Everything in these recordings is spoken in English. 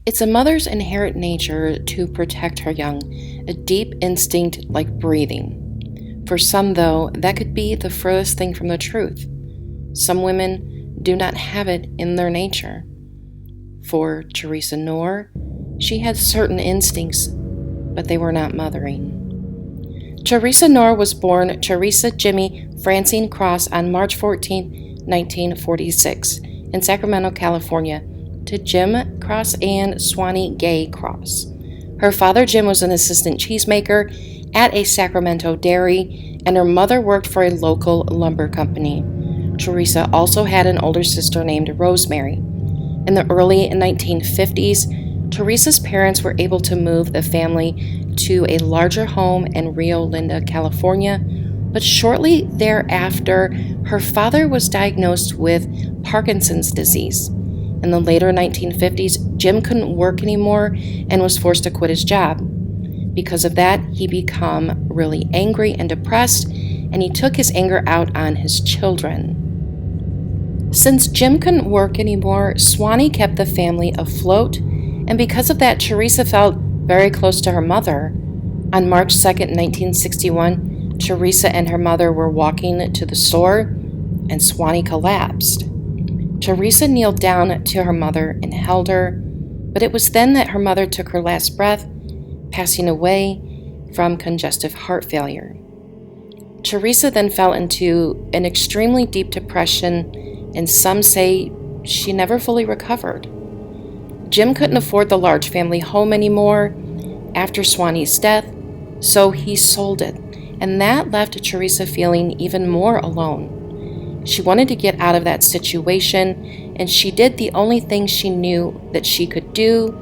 It's a mother's inherent nature to protect her young, a deep instinct like breathing. For some, though, that could be the furthest thing from the truth. Some women do not have it in their nature. For Theresa Knorr, she had certain instincts, but they were not mothering. Theresa Knorr was born Theresa Jimmy Francine Cross on March 14, 1946, in Sacramento, California, to Jim Cross and Swanee Gay Cross. Her father, Jim, was an assistant cheesemaker at a Sacramento dairy, and her mother worked for a local lumber company. Theresa also had an older sister named Rosemary. In the early 1950s, Theresa's parents were able to move the family to a larger home in Rio Linda, California, but shortly thereafter, her father was diagnosed with Parkinson's disease. In the later 1950s, Jim couldn't work anymore and was forced to quit his job. Because of that, he became really angry and depressed, and he took his anger out on his children. Since Jim couldn't work anymore, Swanee kept the family afloat, and because of that, Theresa felt very close to her mother. On March 2nd, 1961, Theresa and her mother were walking to the store, and Swanee collapsed. Theresa kneeled down to her mother and held her, but it was then that her mother took her last breath, passing away from congestive heart failure. Theresa then fell into an extremely deep depression, and some say she never fully recovered. Jim couldn't afford the large family home anymore after Swanee's death, so he sold it, and that left Theresa feeling even more alone. She wanted to get out of that situation, and she did the only thing she knew that she could do,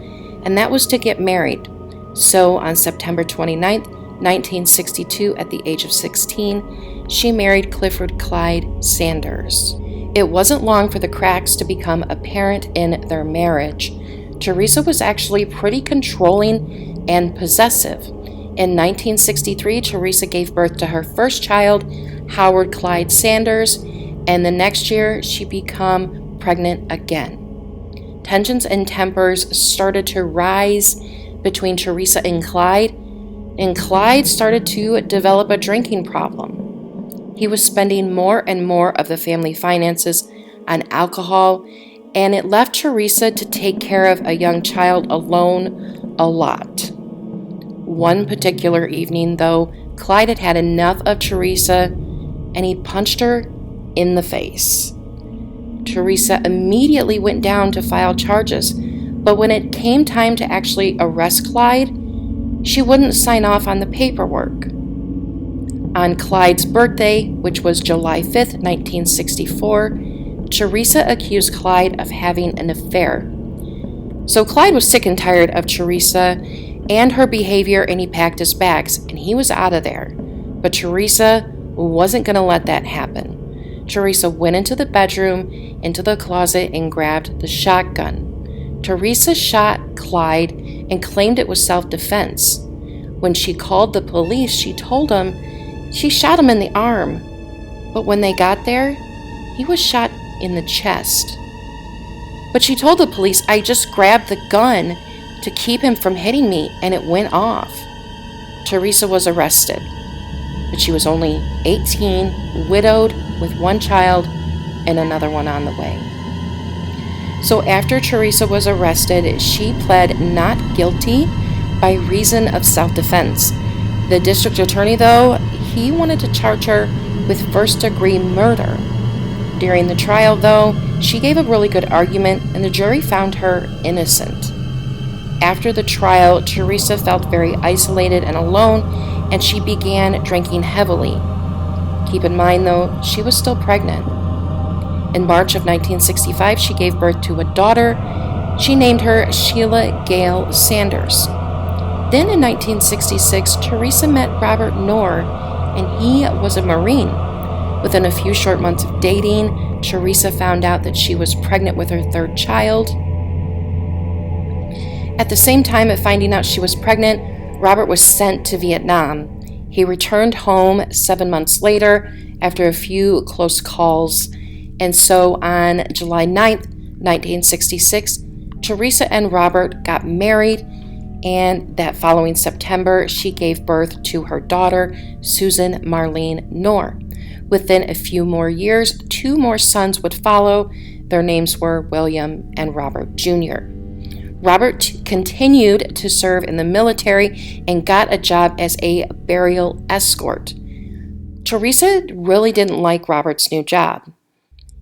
and that was to get married. So on September 29th, 1962, at the age of 16, she married Clifford Clyde Sanders. It wasn't long for the cracks to become apparent in their marriage. Theresa was actually pretty controlling and possessive. In 1963, Theresa gave birth to her first child, Howard Clyde Sanders, and the next year she became pregnant again. Tensions and tempers started to rise between Theresa and Clyde started to develop a drinking problem. He was spending more and more of the family finances on alcohol, and it left Theresa to take care of a young child alone a lot. One particular evening, though, Clyde had had enough of Theresa, and he punched her in the face. Theresa immediately went down to file charges, but when it came time to actually arrest Clyde, she wouldn't sign off on the paperwork. On Clyde's birthday, which was July 5th, 1964, Theresa accused Clyde of having an affair. So Clyde was sick and tired of Theresa and her behavior, and he packed his bags, and he was out of there. But Theresa wasn't going to let that happen. Theresa went into the bedroom, into the closet, and grabbed the shotgun. Theresa shot Clyde and claimed it was self-defense. When she called the police, she told them she shot him in the arm. But when they got there, he was shot in the chest. But she told the police, "I just grabbed the gun to keep him from hitting me, and it went off." Theresa was arrested, but she was only 18, widowed with one child and another one on the way. So after Theresa was arrested, she pled not guilty by reason of self-defense. The district attorney, though, he wanted to charge her with first-degree murder. During the trial, though, she gave a really good argument, and the jury found her innocent. After the trial, Theresa felt very isolated and alone, and she began drinking heavily. Keep in mind, though, she was still pregnant. In March of 1965, she gave birth to a daughter. She named her Sheila Gale Sanders. Then in 1966, Theresa met Robert Knorr, and he was a Marine. Within a few short months of dating, Theresa found out that she was pregnant with her third child. At the same time of finding out she was pregnant, Robert was sent to Vietnam. He returned home 7 months later after a few close calls, and so on July 9th, 1966, Theresa and Robert got married, and that following September, she gave birth to her daughter, Susan Marlene Knorr. Within a few more years, 2 more sons would follow. Their names were William and Robert Jr. Robert continued to serve in the military and got a job as a burial escort. Theresa really didn't like Robert's new job.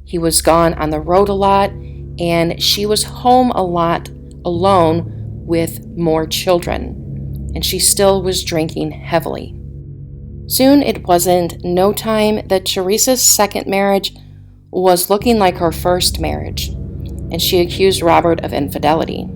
He was gone on the road a lot, and she was home a lot alone with more children, and she still was drinking heavily. Soon it wasn't no time that Theresa's second marriage was looking like her first marriage, and she accused Robert of infidelity.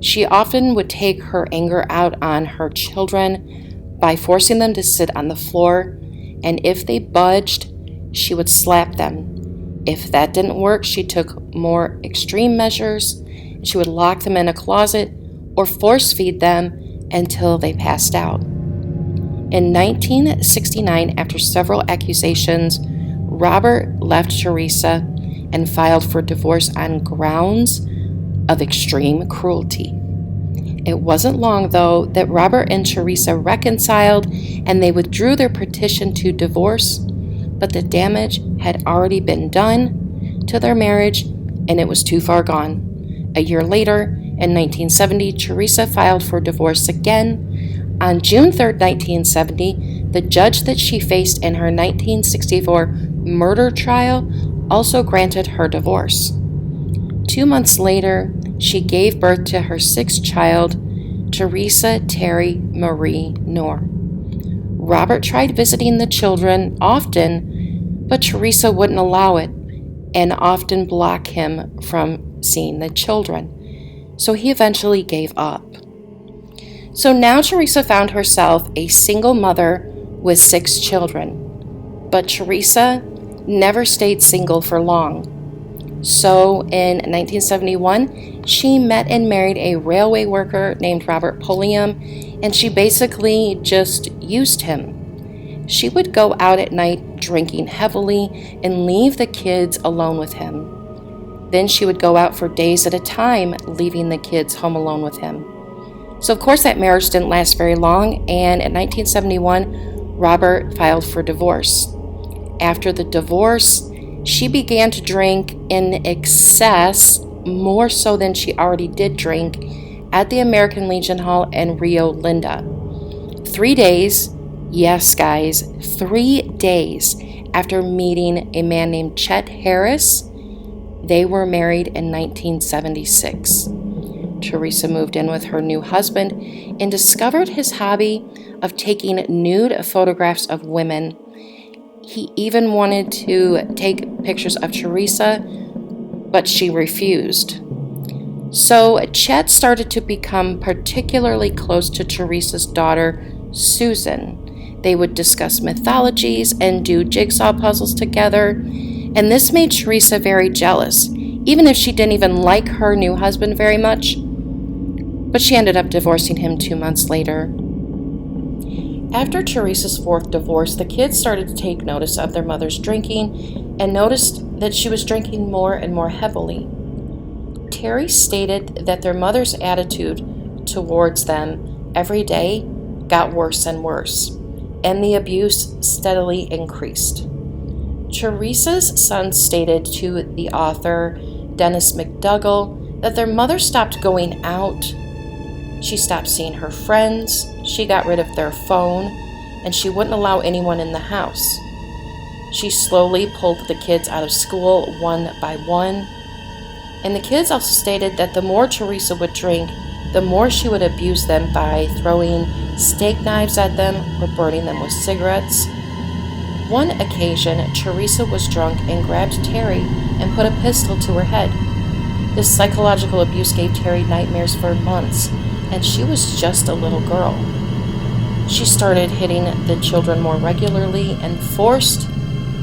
She often would take her anger out on her children by forcing them to sit on the floor, and if they budged, she would slap them. If that didn't work, she took more extreme measures. She would lock them in a closet or force feed them until they passed out. In 1969, after several accusations, Robert left Theresa and filed for divorce on grounds of extreme cruelty. It wasn't long, though, that Robert and Theresa reconciled and they withdrew their petition to divorce, but the damage had already been done to their marriage and it was too far gone. A year later, in 1970, Theresa filed for divorce again. On June 3, 1970, the judge that she faced in her 1964 murder trial also granted her divorce. 2 months later, she gave birth to her 6th child, Theresa Terry Marie Knorr. Robert tried visiting the children often, but Theresa wouldn't allow it and often block him from seeing the children. So he eventually gave up. So now Theresa found herself a single mother with 6 children. But Theresa never stayed single for long. So in 1971, she met and married a railway worker named Robert Pulliam, and she basically just used him. She would go out at night drinking heavily and leave the kids alone with him. Then she would go out for days at a time, leaving the kids home alone with him. So of course that marriage didn't last very long, and in 1971, Robert filed for divorce. After the divorce, she began to drink in excess, more so than she already did drink, at the American Legion Hall in Rio Linda. 3 days, yes guys, 3 days after meeting a man named Chet Harris, they were married in 1976. Theresa moved in with her new husband and discovered his hobby of taking nude photographs of women. He even wanted to take pictures of Theresa, but she refused. So Chet started to become particularly close to Theresa's daughter, Susan. They would discuss mythologies and do jigsaw puzzles together, and this made Theresa very jealous, even if she didn't even like her new husband very much. But she ended up divorcing him 2 months later. After Theresa's 4th divorce, the kids started to take notice of their mother's drinking and noticed that she was drinking more and more heavily. Terry stated that their mother's attitude towards them every day got worse and worse, and the abuse steadily increased. Theresa's son stated to the author, Dennis McDougall, that their mother stopped going out. She stopped seeing her friends, she got rid of their phone, and she wouldn't allow anyone in the house. She slowly pulled the kids out of school one by one, and the kids also stated that the more Theresa would drink, the more she would abuse them by throwing steak knives at them or burning them with cigarettes. One occasion, Theresa was drunk and grabbed Terry and put a pistol to her head. This psychological abuse gave Terry nightmares for months, and she was just a little girl. She started hitting the children more regularly and forced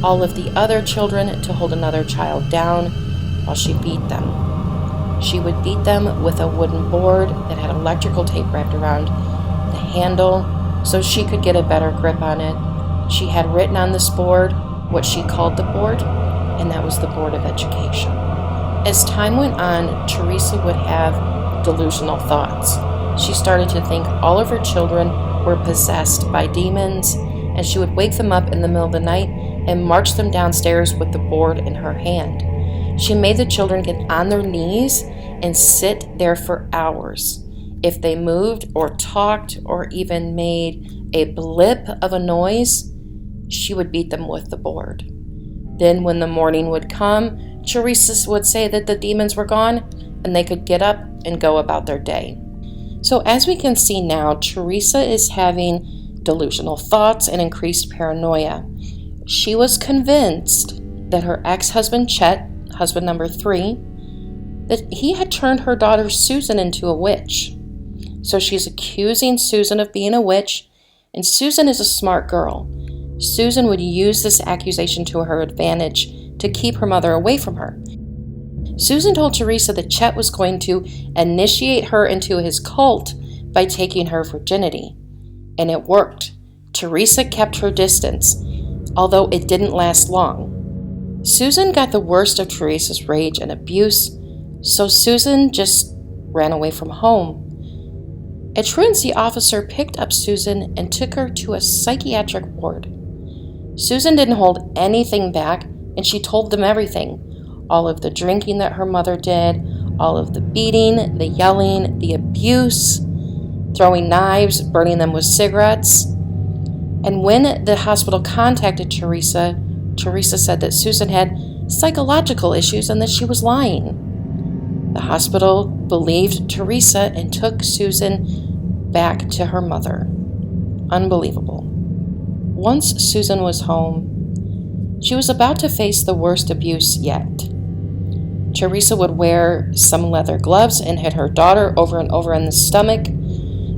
all of the other children to hold another child down while she beat them. She would beat them with a wooden board that had electrical tape wrapped around the handle so she could get a better grip on it. She had written on this board what she called the board, and that was the Board of Education. As time went on, Theresa would have delusional thoughts. She started to think all of her children were possessed by demons, and she would wake them up in the middle of the night and march them downstairs with the board in her hand. She made the children get on their knees and sit there for hours. If they moved or talked or even made a blip of a noise, she would beat them with the board. Then when the morning would come, Theresa would say that the demons were gone and they could get up and go about their day. So as we can see now, Theresa is having delusional thoughts and increased paranoia. She was convinced that her ex-husband Chet, husband number 3, that he had turned her daughter Susan into a witch. So she's accusing Susan of being a witch, and Susan is a smart girl. Susan would use this accusation to her advantage to keep her mother away from her. Susan told Theresa that Chet was going to initiate her into his cult by taking her virginity. And it worked. Theresa kept her distance, although it didn't last long. Susan got the worst of Theresa's rage and abuse, so Susan just ran away from home. A truancy officer picked up Susan and took her to a psychiatric ward. Susan didn't hold anything back, and she told them everything. All of the drinking that her mother did, all of the beating, the yelling, the abuse, throwing knives, burning them with cigarettes. And when the hospital contacted Theresa, Theresa said that Susan had psychological issues and that she was lying. The hospital believed Theresa and took Susan back to her mother. Unbelievable. Once Susan was home, she was about to face the worst abuse yet. Theresa would wear some leather gloves and hit her daughter over and over in the stomach.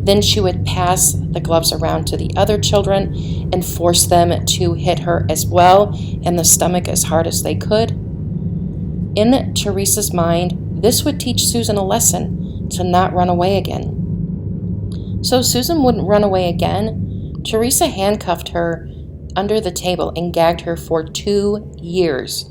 Then she would pass the gloves around to the other children and force them to hit her as well in the stomach as hard as they could. In Theresa's mind, this would teach Susan a lesson to not run away again. So Susan wouldn't run away again. Theresa handcuffed her under the table and gagged her for 2 years.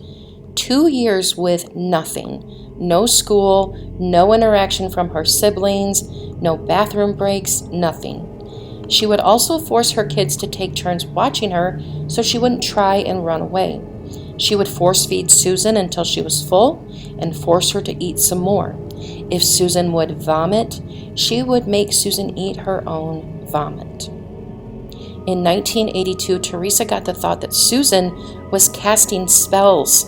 2 years with nothing. No school, no interaction from her siblings, no bathroom breaks, nothing. She would also force her kids to take turns watching her so she wouldn't try and run away. She would force feed Susan until she was full and force her to eat some more. If Susan would vomit, she would make Susan eat her own vomit. In 1982, Theresa got the thought that Susan was casting spells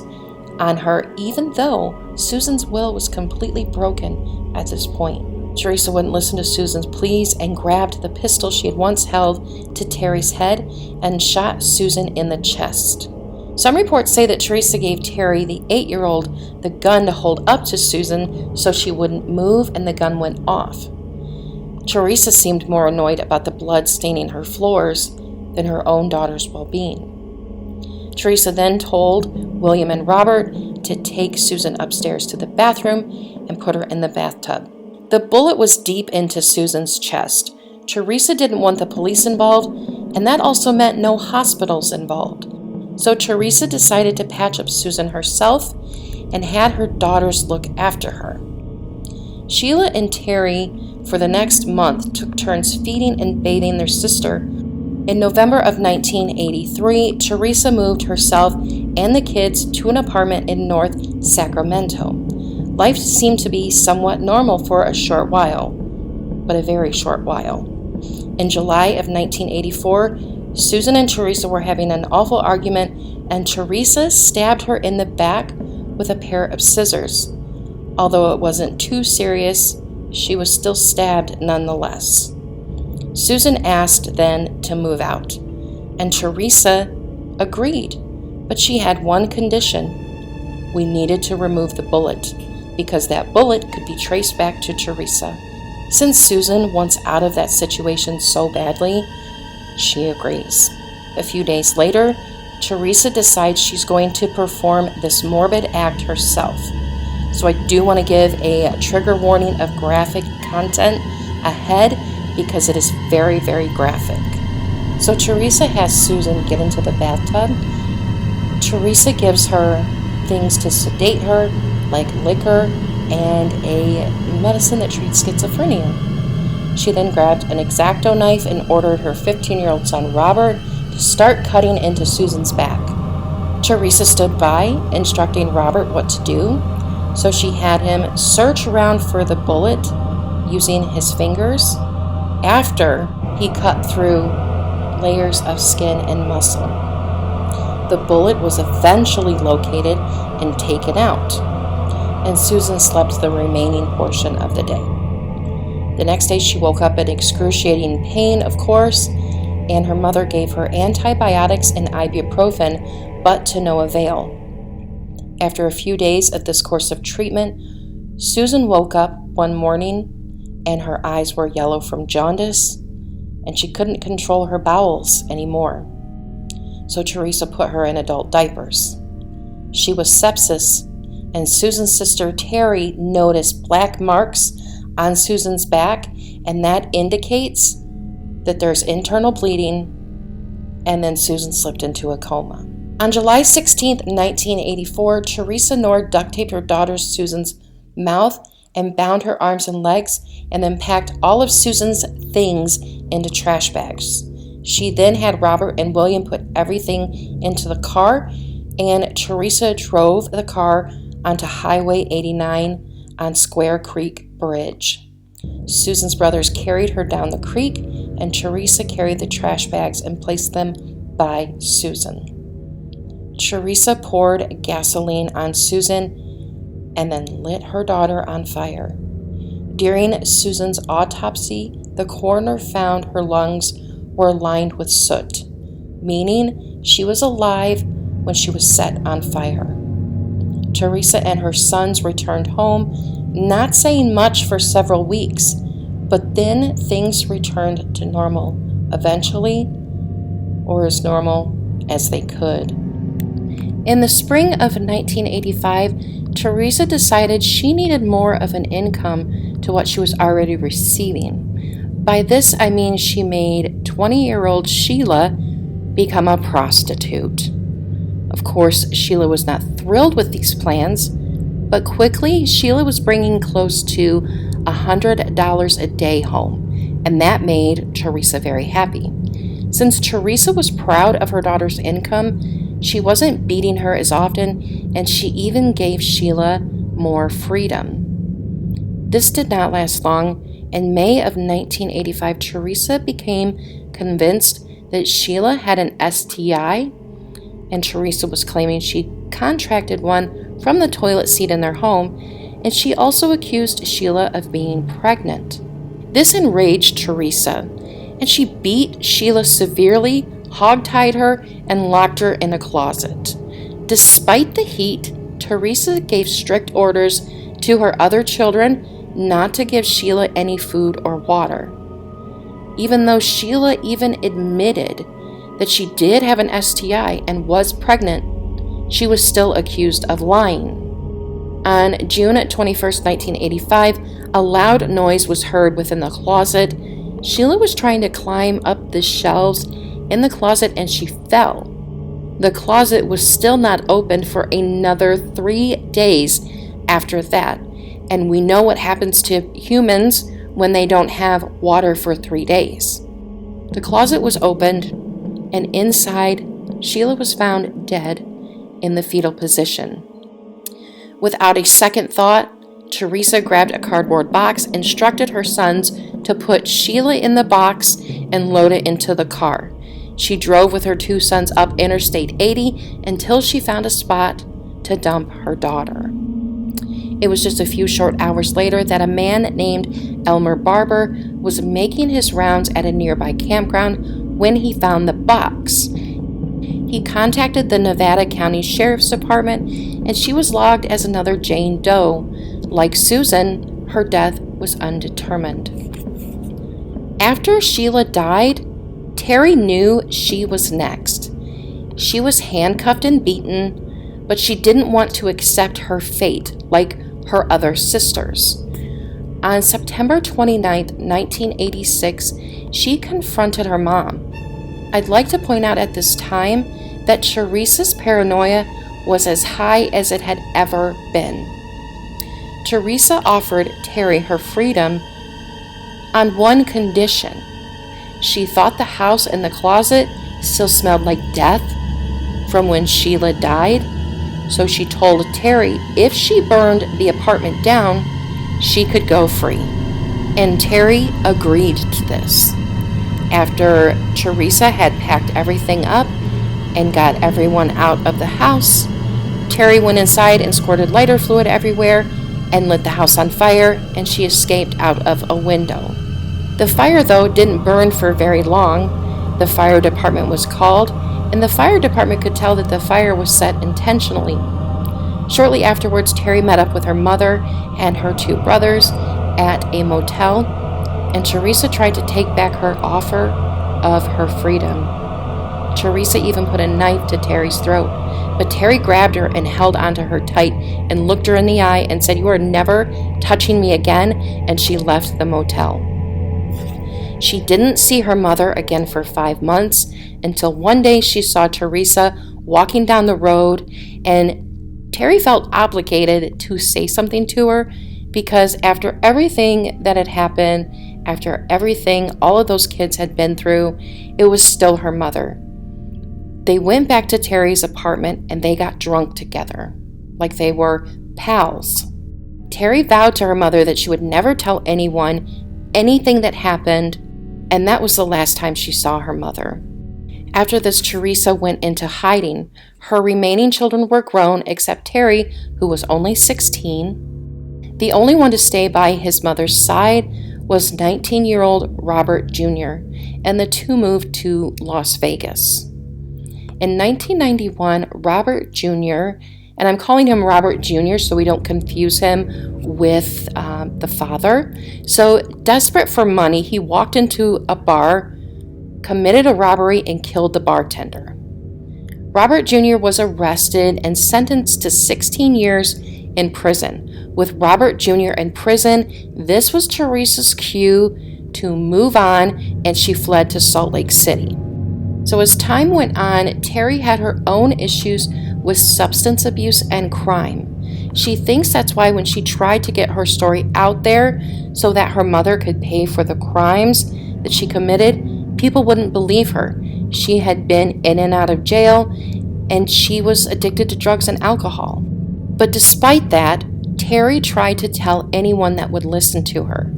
on her, even though Susan's will was completely broken at this point. Theresa wouldn't listen to Susan's pleas and grabbed the pistol she had once held to Terry's head and shot Susan in the chest. Some reports say that Theresa gave Terry, the 8-year-old, the gun to hold up to Susan so she wouldn't move, and the gun went off. Theresa seemed more annoyed about the blood staining her floors than her own daughter's well-being. Theresa then told William and Robert to take Susan upstairs to the bathroom and put her in the bathtub. The bullet was deep into Susan's chest. Theresa didn't want the police involved, and that also meant no hospitals involved. So Theresa decided to patch up Susan herself and had her daughters look after her. Sheila and Terry, for the next month, took turns feeding and bathing their sister. In November of 1983, Theresa moved herself and the kids to an apartment in North Sacramento. Life seemed to be somewhat normal for a short while, but a very short while. In July of 1984, Susan and Theresa were having an awful argument, and Theresa stabbed her in the back with a pair of scissors. Although it wasn't too serious, she was still stabbed nonetheless. Susan asked then to move out, and Theresa agreed, but she had one condition. We needed to remove the bullet, because that bullet could be traced back to Theresa. Since Susan wants out of that situation so badly, she agrees. A few days later, Theresa decides she's going to perform this morbid act herself. So I do want to give a trigger warning of graphic content ahead, because it is very, very graphic. So Theresa has Susan get into the bathtub. Theresa gives her things to sedate her, like liquor and a medicine that treats schizophrenia. She then grabbed an X-Acto knife and ordered her 15-year-old son Robert to start cutting into Susan's back. Theresa stood by, instructing Robert what to do, so she had him search around for the bullet using his fingers after he cut through layers of skin and muscle. The bullet was eventually located and taken out, and Susan slept the remaining portion of the day. The next day she woke up in excruciating pain, of course, and her mother gave her antibiotics and ibuprofen, but to no avail. After a few days of this course of treatment, Susan woke up one morning and her eyes were yellow from jaundice, and she couldn't control her bowels anymore. So Theresa put her in adult diapers. She was sepsis, and Susan's sister Terry noticed black marks on Susan's back, and that indicates that there's internal bleeding, and then Susan slipped into a coma. On July 16, 1984, Theresa Knorr duct taped her daughter Susan's mouth and bound her arms and legs, and then packed all of Susan's things into trash bags. She then had Robert and William put everything into the car, and Theresa drove the car onto Highway 89 on Square Creek Bridge. Susan's brothers carried her down the creek, and Theresa carried the trash bags and placed them by Susan. Theresa poured gasoline on Susan and then lit her daughter on fire. During Susan's autopsy, the coroner found her lungs were lined with soot, meaning she was alive when she was set on fire. Theresa and her sons returned home, not saying much for several weeks, but then things returned to normal eventually, or as normal as they could. In the spring of 1985, Theresa decided she needed more of an income to what she was already receiving. By this, I mean she made 20-year-old Sheila become a prostitute. Of course, Sheila was not thrilled with these plans, but quickly Sheila was bringing close to $100 a day home, and that made Theresa very happy. Since Theresa was proud of her daughter's income, she wasn't beating her as often, and she even gave Sheila more freedom. This did not last long. In May of 1985, Theresa became convinced that Sheila had an STI, and Theresa was claiming she contracted one from the toilet seat in their home, and she also accused Sheila of being pregnant. This enraged Theresa, and she beat Sheila severely, hogtied her, and locked her in a closet. Despite the heat, Theresa gave strict orders to her other children not to give Sheila any food or water. Even though Sheila even admitted that she did have an STI and was pregnant, she was still accused of lying. On June 21st, 1985, a loud noise was heard within the closet. Sheila was trying to climb up the shelves in the closet and she fell. The closet was still not opened for another 3 days after that, and we know what happens to humans when they don't have water for 3 days. The closet was opened, and inside, Sheila was found dead in the fetal position. Without a second thought, Theresa grabbed a cardboard box, instructed her sons to put Sheila in the box and load it into the car. She drove with her 2 sons up Interstate 80 until she found a spot to dump her daughter. It was just a few short hours later that a man named Elmer Barber was making his rounds at a nearby campground when he found the box. He contacted the Nevada County Sheriff's Department, and she was logged as another Jane Doe. Like Susan, her death was undetermined. After Sheila died, Terry knew she was next. She was handcuffed and beaten, but she didn't want to accept her fate like her other sisters. On September 29, 1986, she confronted her mom. I'd like to point out at this time that Theresa's paranoia was as high as it had ever been. Theresa offered Terry her freedom on one condition. She thought the house and the closet still smelled like death from when Sheila died, so she told Terry if she burned the apartment down, she could go free. And Terry agreed to this. After Theresa had packed everything up and got everyone out of the house, Terry went inside and squirted lighter fluid everywhere and lit the house on fire, and she escaped out of a window. The fire, though, didn't burn for very long. The fire department was called, and the fire department could tell that the fire was set intentionally. Shortly afterwards, Terry met up with her mother and her two brothers at a motel, and Theresa tried to take back her offer of her freedom. Theresa even put a knife to Terry's throat, but Terry grabbed her and held onto her tight and looked her in the eye and said, "You are never touching me again," and she left the motel. She didn't see her mother again for 5 months until one day she saw Theresa walking down the road, and Terry felt obligated to say something to her because after everything that had happened, after everything all of those kids had been through, it was still her mother. They went back to Terry's apartment and they got drunk together, like they were pals. Terry vowed to her mother that she would never tell anyone anything that happened, and that was the last time she saw her mother. After this, Theresa went into hiding. Her remaining children were grown except Terry, who was only 16. The only one to stay by his mother's side was 19-year-old Robert Jr., and the two moved to Las Vegas. In 1991, Robert Jr., and I'm calling him Robert Jr. so we don't confuse him with the father. So, desperate for money, he walked into a bar, committed a robbery, and killed the bartender. Robert Jr. was arrested and sentenced to 16 years in prison. With Robert Jr. in prison, this was Theresa's cue to move on, and she fled to Salt Lake City. So as time went on, Terry had her own issues with substance abuse and crime. She thinks that's why when she tried to get her story out there so that her mother could pay for the crimes that she committed, people wouldn't believe her. She had been in and out of jail, and she was addicted to drugs and alcohol. But despite that, Terry tried to tell anyone that would listen to her.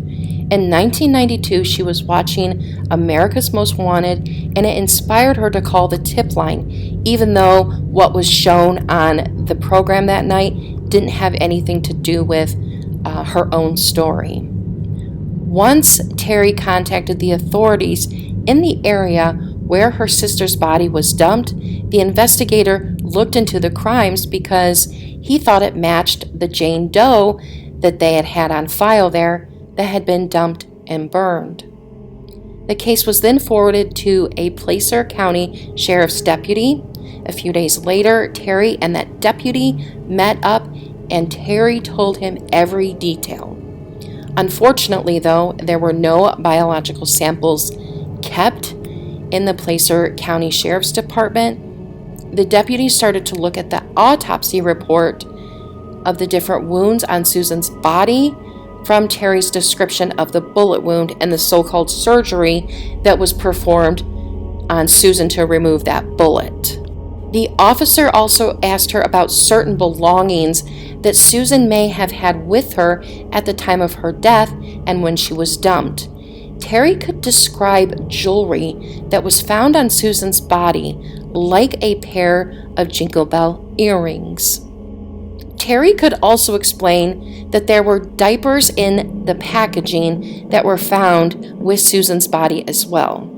In 1992, she was watching America's Most Wanted, and it inspired her to call the tip line, even though what was shown on the program that night didn't have anything to do with her own story. Once Terry contacted the authorities in the area where her sister's body was dumped, the investigator looked into the crimes because he thought it matched the Jane Doe that they had had on file there that had been dumped and burned. The case was then forwarded to a Placer County Sheriff's deputy. A few days later, Terry and that deputy met up, and Terry told him every detail. Unfortunately, though, there were no biological samples kept in the Placer County Sheriff's Department. The deputy started to look at the autopsy report of the different wounds on Susan's body from Terry's description of the bullet wound and the so-called surgery that was performed on Susan to remove that bullet. The officer also asked her about certain belongings that Susan may have had with her at the time of her death and when she was dumped. Terry could describe jewelry that was found on Susan's body like a pair of Jingle Bell earrings. Terry could also explain that there were diapers in the packaging that were found with Susan's body as well.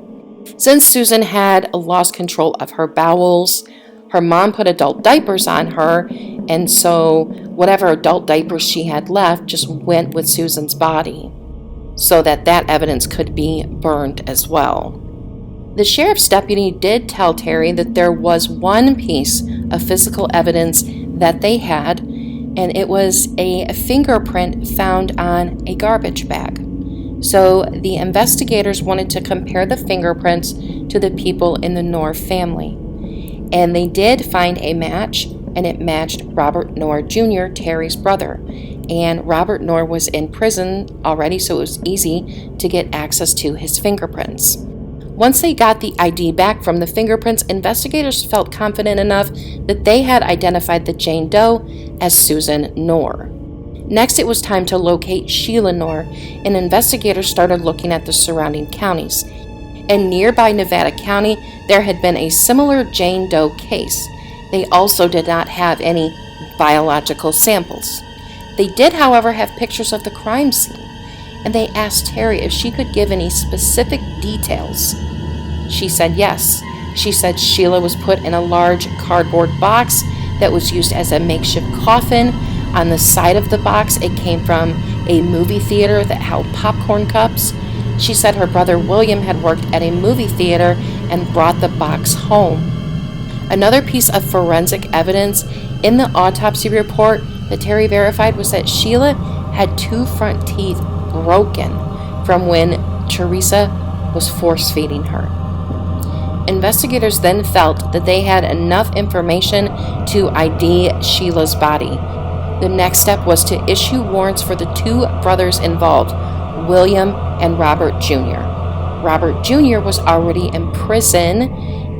Since Susan had lost control of her bowels, her mom put adult diapers on her, and so whatever adult diapers she had left just went with Susan's body, so that evidence could be burned as well. The sheriff's deputy did tell Terry that there was one piece of physical evidence that they had and it was a fingerprint found on a garbage bag. So the investigators wanted to compare the fingerprints to the people in the Knorr family. And they did find a match, and it matched Robert Knorr Jr., Terry's brother. And Robert Knorr was in prison already, so it was easy to get access to his fingerprints. Once they got the ID back from the fingerprints, investigators felt confident enough that they had identified the Jane Doe as Susan Knorr. Next, it was time to locate Sheila Knorr, and investigators started looking at the surrounding counties. In nearby Nevada County, there had been a similar Jane Doe case. They also did not have any biological samples. They did, however, have pictures of the crime scene, and they asked Terry if she could give any specific details. She said yes. She said Sheila was put in a large cardboard box that was used as a makeshift coffin. On the side of the box, it came from a movie theater that held popcorn cups. She said her brother William had worked at a movie theater and brought the box home. Another piece of forensic evidence in the autopsy report that Terry verified was that Sheila had 2 front teeth broken from when Theresa was force-feeding her. Investigators then felt that they had enough information to ID Sheila's body. The next step was to issue warrants for the 2 brothers involved, William and Robert Jr. Robert Jr. was already in prison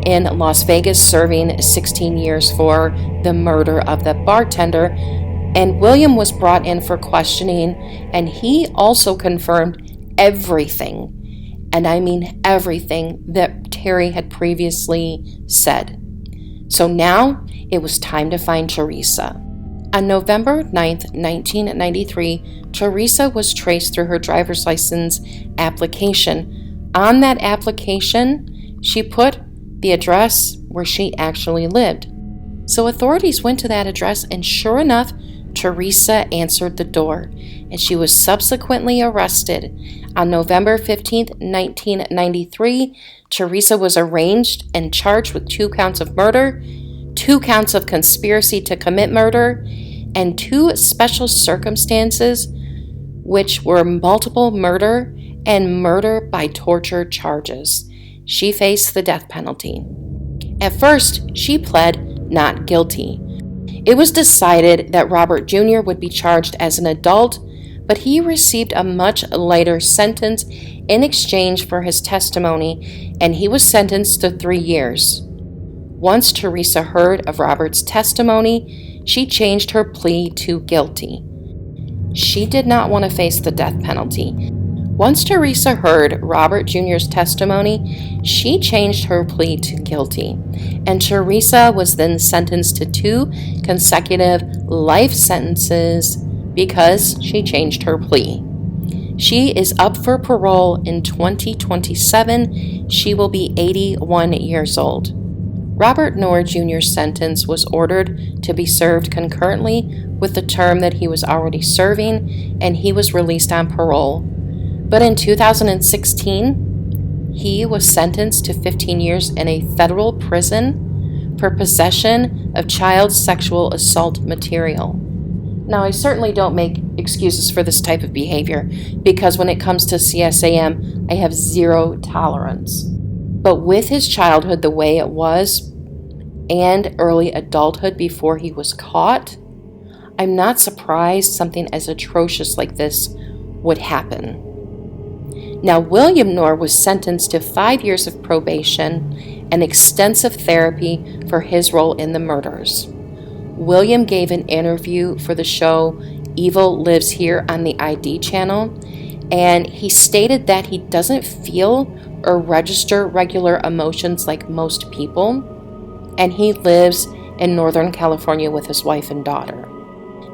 in Las Vegas serving 16 years for the murder of the bartender, and William was brought in for questioning, and he also confirmed everything, and I mean everything, that Terry had previously said. So now it was time to find Theresa. On November 9th, 1993, Theresa was traced through her driver's license application. On that application, she put the address where she actually lived. So authorities went to that address, and sure enough, Theresa answered the door, and she was subsequently arrested. On November 15th, 1993, Theresa was arraigned and charged with 2 counts of murder, 2 counts of conspiracy to commit murder, and 2 special circumstances, which were multiple murder and murder by torture charges. She faced the death penalty. At first, she pled not guilty. It was decided that Robert Jr. would be charged as an adult, but he received a much lighter sentence in exchange for his testimony, and he was sentenced to 3 years. Once Theresa heard of Robert's testimony, she changed her plea to guilty. She did not want to face the death penalty. Once Theresa heard Robert Jr.'s testimony, she changed her plea to guilty, and Theresa was then sentenced to 2 consecutive life sentences because she changed her plea. She is up for parole in 2027. She will be 81 years old. Robert Knorr Jr.'s sentence was ordered to be served concurrently with the term that he was already serving, and he was released on parole. But in 2016, he was sentenced to 15 years in a federal prison for possession of child sexual assault material. Now, I certainly don't make excuses for this type of behavior, because when it comes to CSAM, I have 0 tolerance. But with his childhood the way it was, and early adulthood before he was caught, I'm not surprised something as atrocious like this would happen. Now, William Knorr was sentenced to 5 years of probation and extensive therapy for his role in the murders. William gave an interview for the show Evil Lives Here on the ID channel, and he stated that he doesn't feel or register regular emotions like most people, and he lives in Northern California with his wife and daughter.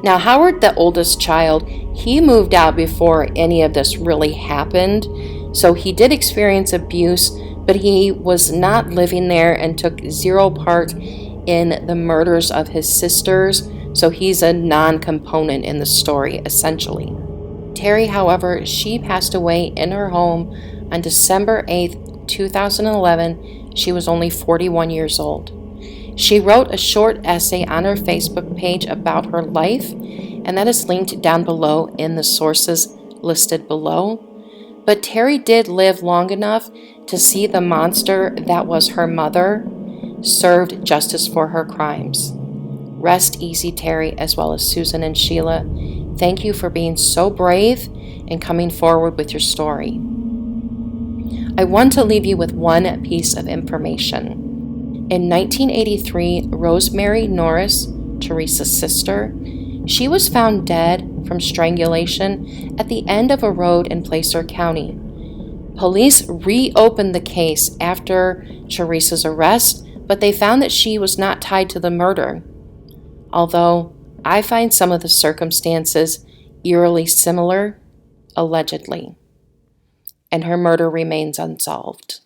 Now, Howard, the oldest child, he moved out before any of this really happened, so he did experience abuse, but he was not living there and took 0 part in the murders of his sisters, so he's a non-component in the story, essentially. Terry, however, she passed away in her home on December 8th, 2011. She was only 41 years old. She wrote a short essay on her Facebook page about her life, and that is linked down below in the sources listed below. But Terry did live long enough to see the monster that was her mother served justice for her crimes. Rest easy, Terry, as well as Susan and Sheila. Thank you for being so brave and coming forward with your story. I want to leave you with one piece of information. In 1983, Rosemary Norris, Theresa's sister, she was found dead from strangulation at the end of a road in Placer County. Police reopened the case after Theresa's arrest, but they found that she was not tied to the murder. Although I find some of the circumstances eerily similar, allegedly, and her murder remains unsolved.